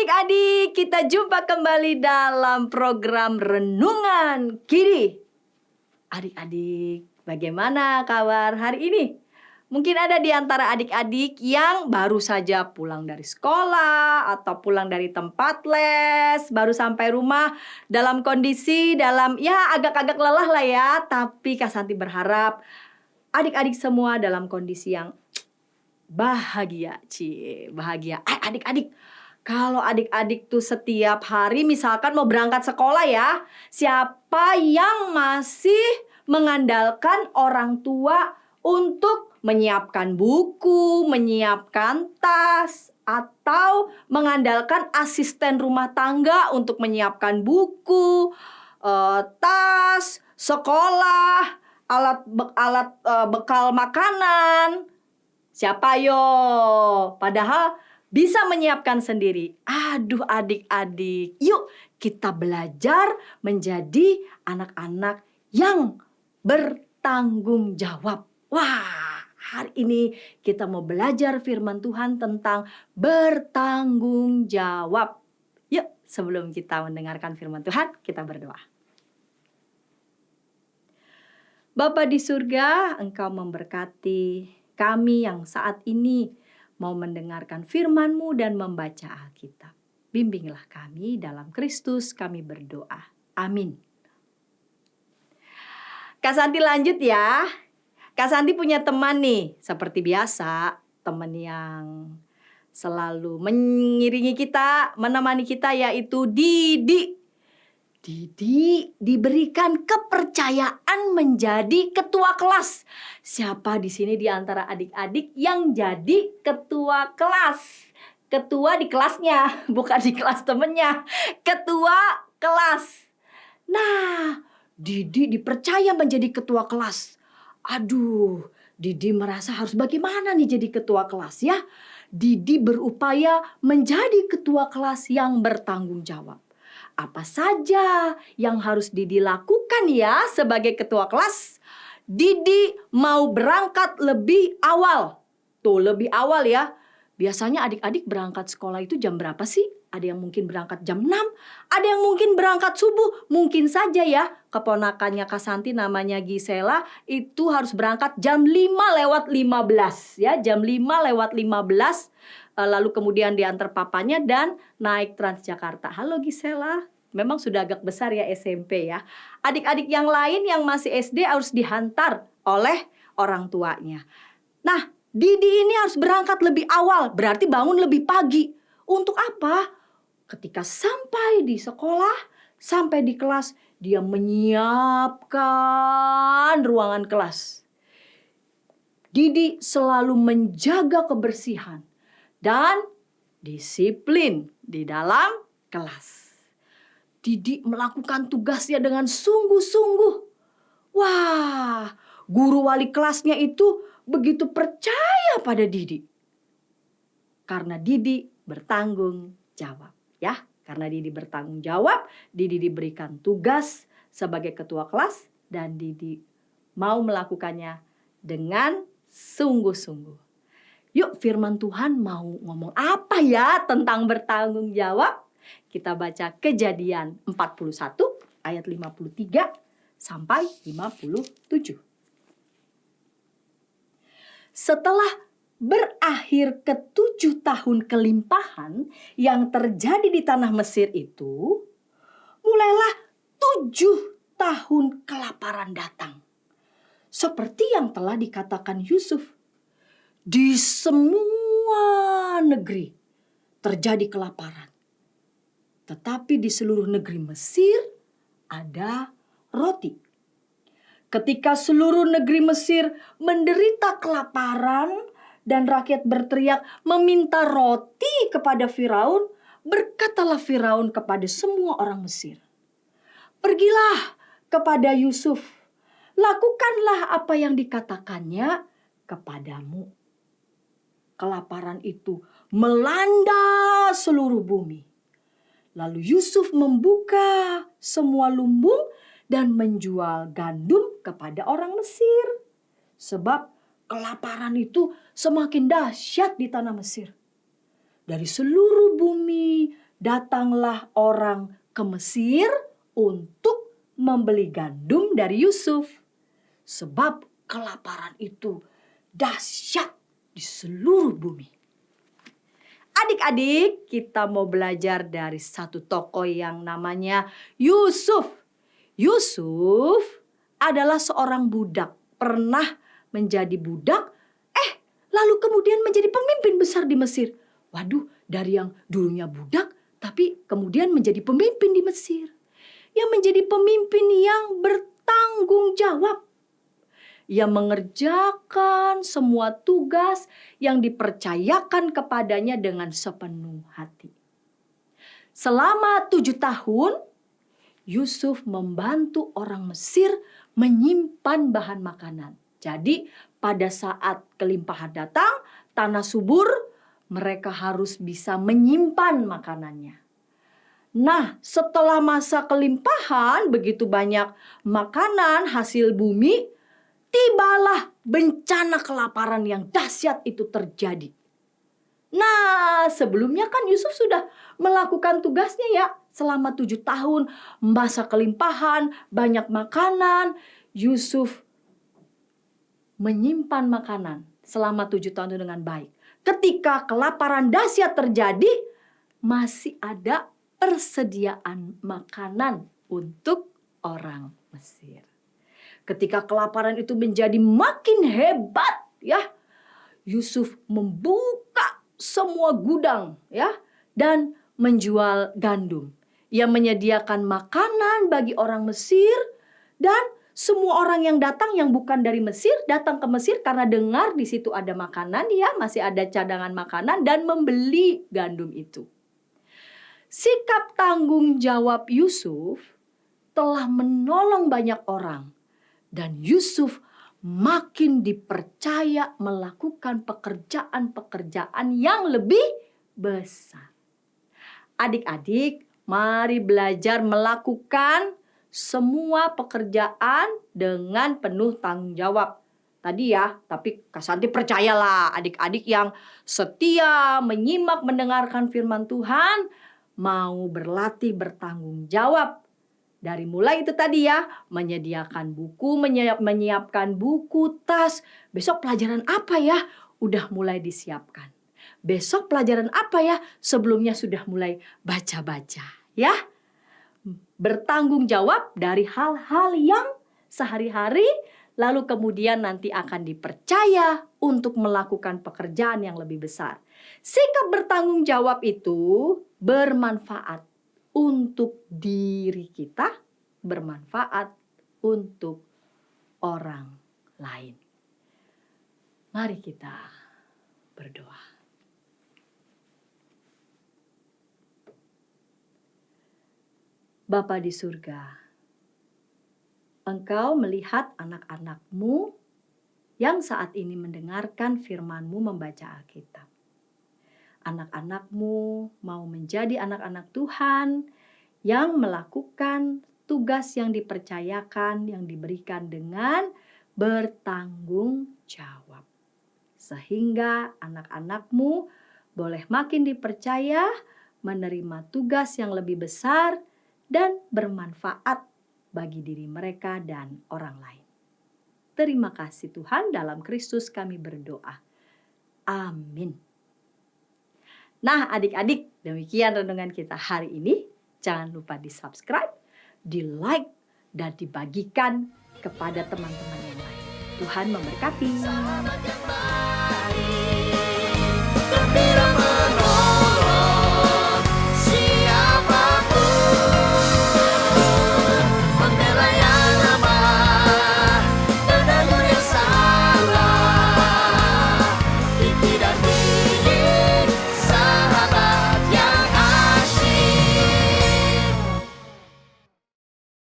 adik-adik, kita jumpa kembali dalam program Renungan Kiddi. Adik-adik, bagaimana kabar hari ini? Mungkin ada di antara adik-adik yang baru saja pulang dari sekolah atau pulang dari tempat les, baru sampai rumah dalam kondisi agak-agak lelah lah ya. Tapi Kak Santi berharap adik-adik semua dalam kondisi yang bahagia, bahagia. Adik-adik, kalau adik-adik tuh setiap hari misalkan mau berangkat sekolah ya, siapa yang masih mengandalkan orang tua untuk menyiapkan buku, menyiapkan tas, atau mengandalkan asisten rumah tangga untuk menyiapkan buku, tas, sekolah, alat bekal makanan? Siapa yo? Padahal bisa menyiapkan sendiri. Aduh adik-adik, yuk kita belajar menjadi anak-anak yang bertanggung jawab. Wah, hari ini kita mau belajar firman Tuhan tentang bertanggung jawab. Yuk, sebelum kita mendengarkan firman Tuhan, kita berdoa. Bapa di surga, Engkau memberkati kami yang saat ini mau mendengarkan firman-Mu dan membaca Alkitab. Bimbinglah kami dalam Kristus, kami berdoa. Amin. Kak Santi lanjut ya. Kak Santi punya teman nih, seperti biasa, teman yang selalu mengiringi kita, menemani kita, yaitu Didi. Didi diberikan kepercayaan menjadi ketua kelas. Siapa di sini di antara adik-adik yang jadi ketua kelas? Ketua di kelasnya, bukan di kelas temennya. Ketua kelas. Nah, Didi dipercaya menjadi ketua kelas. Aduh, Didi merasa harus bagaimana nih jadi ketua kelas ya? Didi berupaya menjadi ketua kelas yang bertanggung jawab. Apa saja yang harus Didi lakukan ya sebagai ketua kelas? Didi mau berangkat lebih awal. Tuh, lebih awal ya. Biasanya adik-adik berangkat sekolah itu jam berapa sih? Ada yang mungkin berangkat jam 6, ada yang mungkin berangkat subuh. Mungkin saja ya, keponakannya Kak Santi namanya Gisela itu harus berangkat jam 5:15 ya, jam 5:15. Lalu kemudian diantar papanya dan naik Transjakarta. Halo Gisela, memang sudah agak besar ya SMP ya. Adik-adik yang lain yang masih SD harus dihantar oleh orang tuanya. Nah, Didi ini harus berangkat lebih awal, berarti bangun lebih pagi. Untuk apa? Ketika sampai di sekolah, sampai di kelas, dia menyiapkan ruangan kelas. Didi selalu menjaga kebersihan dan disiplin di dalam kelas. Didi melakukan tugasnya dengan sungguh-sungguh. Wah, guru wali kelasnya itu begitu percaya pada Didi. Karena Didi bertanggung jawab ya. Karena Didi bertanggung jawab, Didi diberikan tugas sebagai ketua kelas dan Didi mau melakukannya dengan sungguh-sungguh. Yuk, firman Tuhan mau ngomong apa ya tentang bertanggung jawab? Kita baca Kejadian 41 ayat 53 sampai 57. Setelah berakhir ke-7 tahun kelimpahan yang terjadi di tanah Mesir itu, mulailah 7 tahun kelaparan datang. Seperti yang telah dikatakan Yusuf, di semua negeri terjadi kelaparan. Tetapi di seluruh negeri Mesir ada roti. Ketika seluruh negeri Mesir menderita kelaparan dan rakyat berteriak meminta roti kepada Firaun, berkatalah Firaun kepada semua orang Mesir, "Pergilah kepada Yusuf, lakukanlah apa yang dikatakannya kepadamu." Kelaparan itu melanda seluruh bumi. Lalu Yusuf membuka semua lumbung dan menjual gandum kepada orang Mesir. Sebab kelaparan itu semakin dahsyat di tanah Mesir. Dari seluruh bumi datanglah orang ke Mesir untuk membeli gandum dari Yusuf. Sebab kelaparan itu dahsyat di seluruh bumi. Adik-adik, kita mau belajar dari satu tokoh yang namanya Yusuf. Yusuf adalah seorang budak, pernah menjadi budak, lalu kemudian menjadi pemimpin besar di Mesir. Waduh, dari yang dulunya budak, tapi kemudian menjadi pemimpin di Mesir. Yang menjadi pemimpin yang bertanggung jawab. Yang mengerjakan semua tugas yang dipercayakan kepadanya dengan sepenuh hati. Selama 7 tahun, Yusuf membantu orang Mesir menyimpan bahan makanan. Jadi pada saat kelimpahan datang, tanah subur, mereka harus bisa menyimpan makanannya. Nah, setelah masa kelimpahan, begitu banyak makanan hasil bumi, tibalah bencana kelaparan yang dahsyat itu terjadi. Nah, sebelumnya kan Yusuf sudah melakukan tugasnya ya. Selama 7 tahun, masa kelimpahan, banyak makanan, Yusuf menyimpan makanan selama 7 tahun itu dengan baik. Ketika kelaparan dahsyat terjadi, masih ada persediaan makanan untuk orang Mesir. Ketika kelaparan itu menjadi makin hebat, ya, Yusuf membuka semua gudang, ya, dan menjual gandum. Ia menyediakan makanan bagi orang Mesir, dan semua orang yang datang yang bukan dari Mesir datang ke Mesir karena dengar di situ ada makanan, ya, masih ada cadangan makanan, dan membeli gandum itu. Sikap tanggung jawab Yusuf telah menolong banyak orang. Dan Yusuf makin dipercaya melakukan pekerjaan-pekerjaan yang lebih besar. Adik-adik, mari belajar melakukan semua pekerjaan dengan penuh tanggung jawab. Tadi ya, tapi Kak Santi percayalah adik-adik yang setia menyimak mendengarkan firman Tuhan, mau berlatih bertanggung jawab. Dari mulai itu tadi ya, menyediakan buku, menyiapkan buku, tas. Besok pelajaran apa ya? Udah mulai disiapkan. Besok pelajaran apa ya? Sebelumnya sudah mulai baca-baca, ya. Bertanggung jawab dari hal-hal yang sehari-hari, lalu kemudian nanti akan dipercaya untuk melakukan pekerjaan yang lebih besar. Sikap bertanggung jawab itu bermanfaat untuk diri kita, bermanfaat untuk orang lain. Mari kita berdoa. Bapa di surga, Engkau melihat anak-anak-Mu yang saat ini mendengarkan firman-Mu membaca Alkitab. Anak-anak-Mu mau menjadi anak-anak Tuhan yang melakukan tugas yang dipercayakan, yang diberikan dengan bertanggung jawab. Sehingga anak-anak-Mu boleh makin dipercaya, menerima tugas yang lebih besar, dan bermanfaat bagi diri mereka dan orang lain. Terima kasih Tuhan, dalam Kristus kami berdoa. Amin. Nah adik-adik, demikian renungan kita hari ini. Jangan lupa di-subscribe, di-like, dan dibagikan kepada teman-teman yang lain. Tuhan memberkati.